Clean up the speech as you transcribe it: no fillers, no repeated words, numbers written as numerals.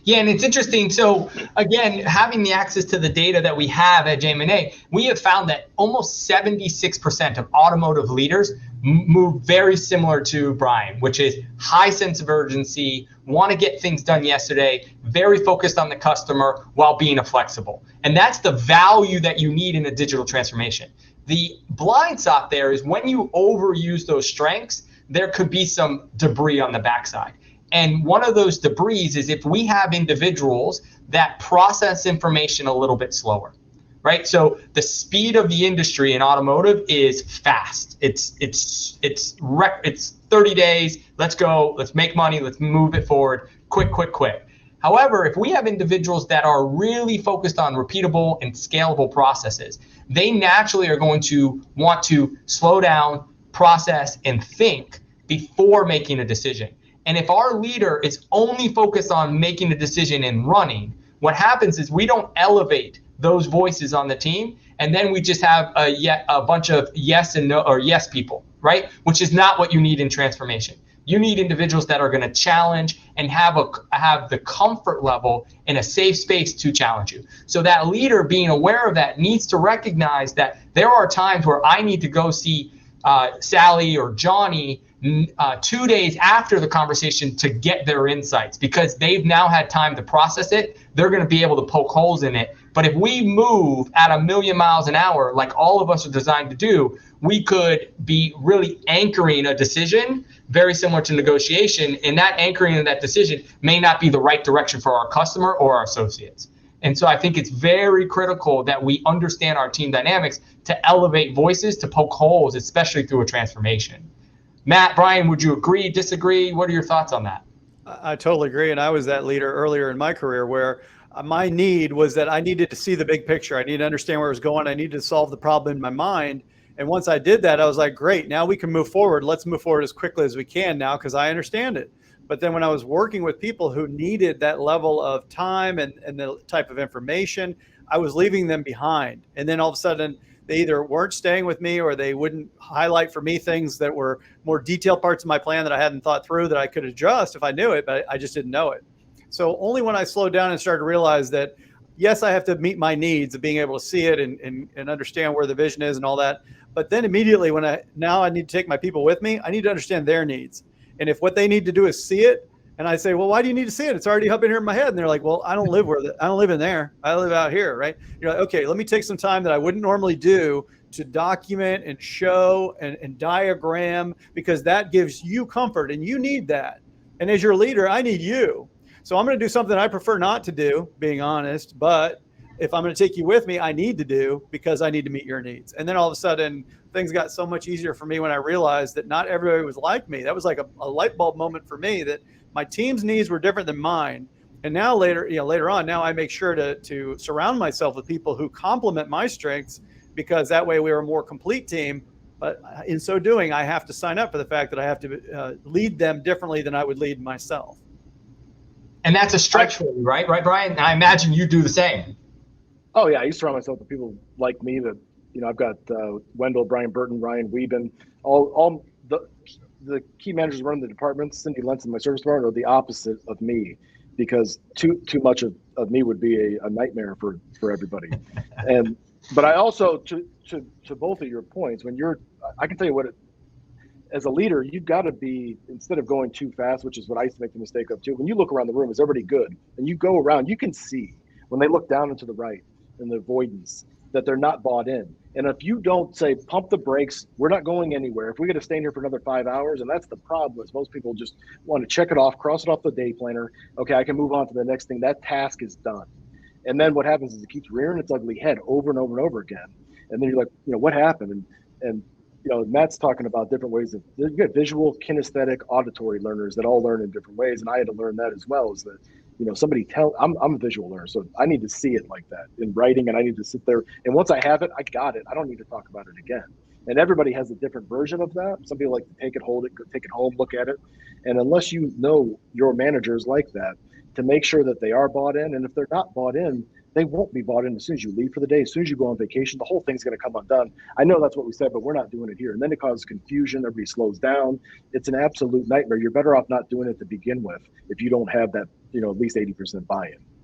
Yeah, and it's interesting. So again, having the access to the data that we have at JM&A, we have found that almost 76% of automotive leaders move very similar to Brian, which is high sense of urgency, want to get things done yesterday, very focused on the customer while being flexible. And that's the value that you need in a digital transformation. The blind spot there is when you overuse those strengths, there could be some debris on the backside. And one of those debris is if we have individuals that process information a little bit slower, right? So the speed of the industry in automotive is fast. It's 30 days. Let's go. Let's make money. Let's move it forward. Quick. However, if we have individuals that are really focused on repeatable and scalable processes, they naturally are going to want to slow down, process, and think before making a decision. And if our leader is only focused on making a decision and running, what happens is we don't elevate those voices on the team, and then we just have a bunch of yes and no, or yes people, right? Which is not what you need in transformation. You need individuals that are going to challenge and have the comfort level in a safe space to challenge you. So that leader, being aware of that, needs to recognize that there are times where I need to go see Sally or Johnny 2 days after the conversation to get their insights, because they've now had time to process it. They're going to be able to poke holes in it. But if we move at 1,000,000 miles an hour, like all of us are designed to do, we could be really anchoring a decision very similar to negotiation. And that anchoring of that decision may not be the right direction for our customer or our associates. And so I think it's very critical that we understand our team dynamics to elevate voices, to poke holes, especially through a transformation. Matt, Brian, would you agree, disagree? What are your thoughts on that? I totally agree. And I was that leader earlier in my career where my need was that I needed to see the big picture. I needed to understand where it was going. I needed to solve the problem in my mind. And once I did that, I was like, great, now we can move forward. Let's move forward as quickly as we can now because I understand it. But then when I was working with people who needed that level of time and the type of information, I was leaving them behind. And then all of a sudden, they either weren't staying with me or they wouldn't highlight for me things that were more detailed parts of my plan that I hadn't thought through that I could adjust if I knew it, but I just didn't know it. So only when I slowed down and started to realize that, yes, I have to meet my needs of being able to see it and understand where the vision is and all that. But then immediately when I need to take my people with me, I need to understand their needs. And if what they need to do is see it, and I say, well, why do you need to see it? It's already up in here in my head. And they're like, well, I don't live in there. I live out here, right? You're like, okay, let me take some time that I wouldn't normally do to document and show and diagram, because that gives you comfort and you need that. And as your leader, I need you. So I'm going to do something I prefer not to do, being honest, but if I'm going to take you with me, I need to do because I need to meet your needs. And then all of a sudden, things got so much easier for me when I realized that not everybody was like me. That was like a light bulb moment for me, that my team's needs were different than mine. And now later on, now I make sure to surround myself with people who complement my strengths, because that way we are a more complete team. But in so doing, I have to sign up for the fact that I have to lead them differently than I would lead myself. And that's a stretch for you, right? Right, Brian? I imagine you do the same. Oh yeah, I used to surround myself with people like me that, I've got Wendell, Brian Burton, Ryan Wieben, all the key managers running the departments, Cindy Lentz in my service department, are the opposite of me, because too much of me would be a nightmare for everybody. But I also, to both of your points, I can tell you as a leader, you've got to be, instead of going too fast, which is what I used to make the mistake of too, when you look around the room, is everybody good? And you go around, you can see when they look down and to the right in the avoidance that they're not bought in. And if you don't say, pump the brakes, we're not going anywhere. If we got to stay in here for another 5 hours, and that's the problem, is most people just want to check it off, cross it off the day planner. Okay, I can move on to the next thing. That task is done. And then what happens is it keeps rearing its ugly head over and over and over again. And then you're like, what happened? And Matt's talking about different ways of, you got visual, kinesthetic, auditory learners that all learn in different ways. And I had to learn that as well, is that, I'm a visual learner, so I need to see it like that in writing, and I need to sit there. And once I have it, I got it. I don't need to talk about it again. And everybody has a different version of that. Some people like to take it, hold it, take it home, look at it. And unless you know your managers like that, to make sure that they are bought in, and if they're not bought in, they won't be bought in as soon as you leave for the day. As soon as you go on vacation, the whole thing's going to come undone. I know that's what we said, but we're not doing it here. And then it causes confusion. Everybody slows down. It's an absolute nightmare. You're better off not doing it to begin with if you don't have that, at least 80% buy-in.